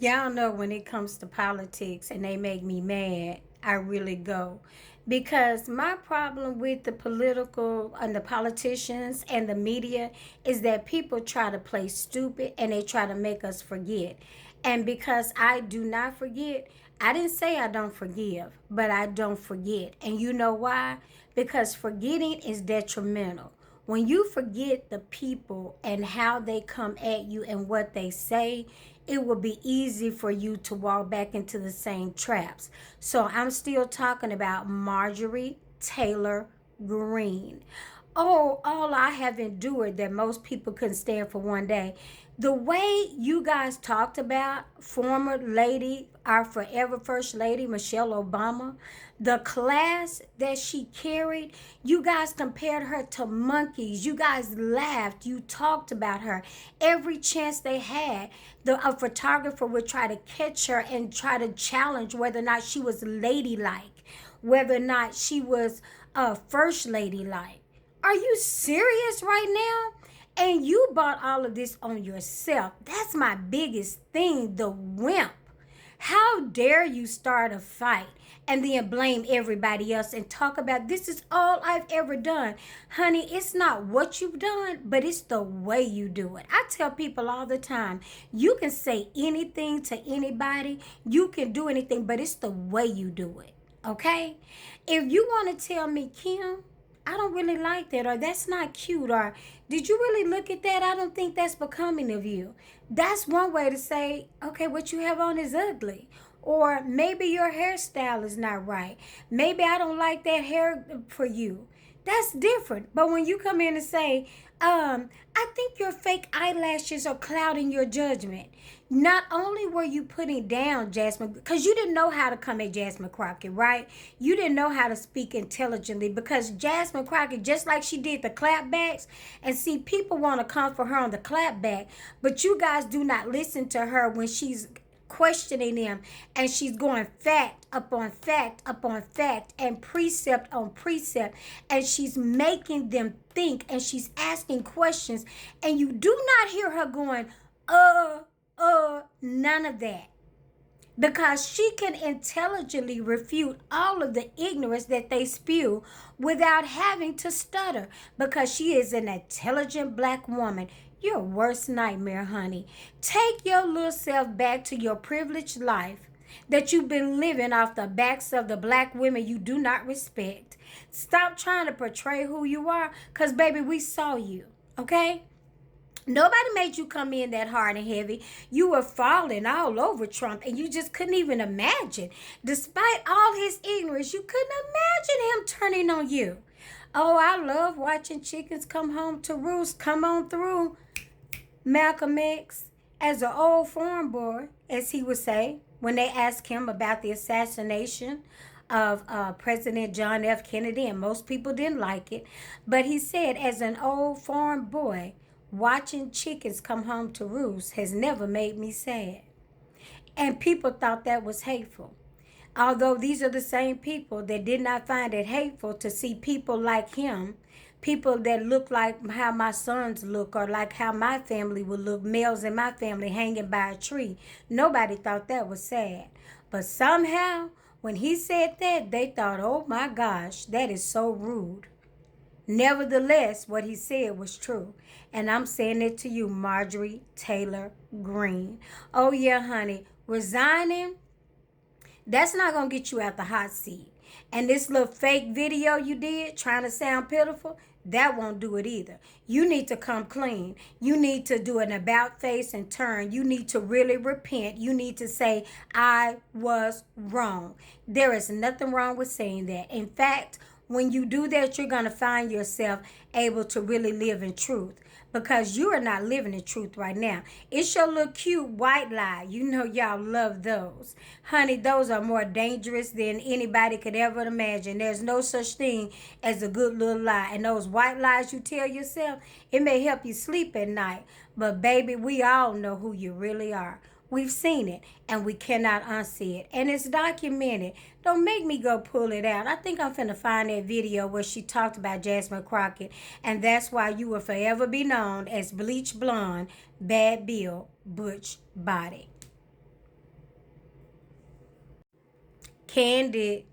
Y'all know when it comes to politics and they make me mad, I really go. Because my problem with the political and the politicians and the media is that people try to play stupid and they try to make us forget. And because I do not forget, I didn't say I don't forgive, but I don't forget. And you know why? Because forgetting is detrimental. When you forget the people and how they come at you and what they say, it will be easy for you to walk back into the same traps. So I'm still talking about Marjorie Taylor Greene. Oh, all I have endured that most people couldn't stand for one day. The way you guys talked about former lady, our forever first lady, Michelle Obama, the class that she carried, you guys compared her to monkeys. You guys laughed. You talked about her. Every chance they had, a photographer would try to catch her and try to challenge whether or not she was ladylike, whether or not she was first ladylike. Are you serious right now? And you bought all of this on yourself. That's my biggest thing, the wimp. How dare you start a fight and then blame everybody else and talk about this is all I've ever done? Honey, it's not what you've done, but it's the way you do it. I tell people all the time, you can say anything to anybody, you can do anything, but it's the way you do it. Okay? If you want to tell me, Kim, I don't really like that, or that's not cute, or did you really look at that? I don't think that's becoming of you. That's one way to say, okay, what you have on is ugly. Or maybe your hairstyle is not right. Maybe I don't like that hair for you. That's different. But when you come in and say, I think your fake eyelashes are clouding your judgment. Not only were you putting down Jasmine, because you didn't know how to come at Jasmine Crockett, right? You didn't know how to speak intelligently because Jasmine Crockett, just like she did the clapbacks, and see, people want to come for her on the clapback, but you guys do not listen to her when she's questioning them and she's going fact upon fact upon fact and precept on precept, and she's making them think and she's asking questions, and you do not hear her going none of that, because she can intelligently refute all of the ignorance that they spew without having to stutter, because she is an intelligent black woman. Your worst nightmare, honey. Take your little self back to your privileged life that you've been living off the backs of the black women you do not respect. Stop trying to portray who you are, because, baby, we saw you, okay? Nobody made you come in that hard and heavy. You were falling all over Trump, and you just couldn't even imagine. Despite all his ignorance, you couldn't imagine him turning on you. Oh, I love watching chickens come home to roost. Come on through, Malcolm X. As an old farm boy, as he would say, when they asked him about the assassination of President John F. Kennedy, and most people didn't like it, but he said, as an old farm boy, watching chickens come home to roost has never made me sad. And people thought that was hateful. Although these are the same people that did not find it hateful to see people like him, people that look like how my sons look or like how my family would look, males in my family hanging by a tree. Nobody thought that was sad. But somehow, when he said that, they thought, oh my gosh, that is so rude. Nevertheless, what he said was true. And I'm saying it to you, Marjorie Taylor Greene. Oh, yeah, honey. Resigning, that's not going to get you out the hot seat. And this little fake video you did trying to sound pitiful, that won't do it either. You need to come clean. You need to do an about face and turn. You need to really repent. You need to say, I was wrong. There is nothing wrong with saying that. In fact, when you do that, you're going to find yourself able to really live in truth, because you are not living in truth right now. It's your little cute white lie. You know y'all love those. Honey, those are more dangerous than anybody could ever imagine. There's no such thing as a good little lie. And those white lies you tell yourself, it may help you sleep at night. But baby, we all know who you really are. We've seen it, and we cannot unsee it. And it's documented. Don't make me go pull it out. I think I'm finna find that video where she talked about Jasmine Crockett, and that's why you will forever be known as Bleach Blonde, Bad Bill, Butch Body. candid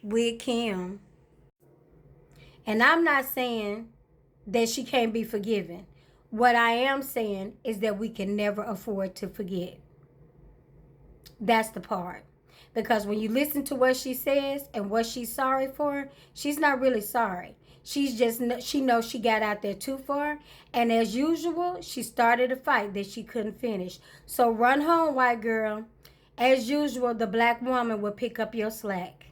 with Kim. And I'm not saying that she can't be forgiven. What I am saying is that we can never afford to forget. That's the part. Because when you listen to what she says and what she's sorry for, she's not really sorry. She knows she got out there too far. And as usual, she started a fight that she couldn't finish. So run home, white girl. As usual, the black woman will pick up your slack.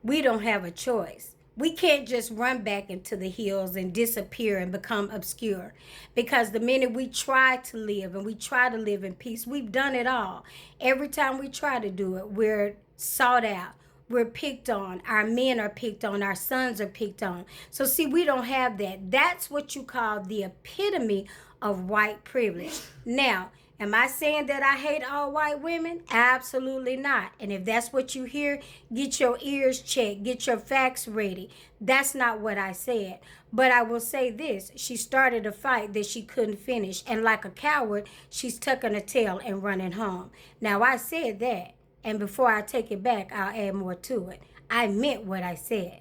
We don't have a choice. We can't just run back into the hills and disappear and become obscure. Because the minute we try to live and we try to live in peace, we've done it all. Every time we try to do it, we're sought out. We're picked on. Our men are picked on. Our sons are picked on. So see, we don't have that. That's what you call the epitome of white privilege. Now, am I saying that I hate all white women? Absolutely not. And if that's what you hear, get your ears checked. Get your facts ready. That's not what I said. But I will say this. She started a fight that she couldn't finish. And like a coward, she's tucking her tail and running home. Now, I said that. And before I take it back, I'll add more to it. I meant what I said.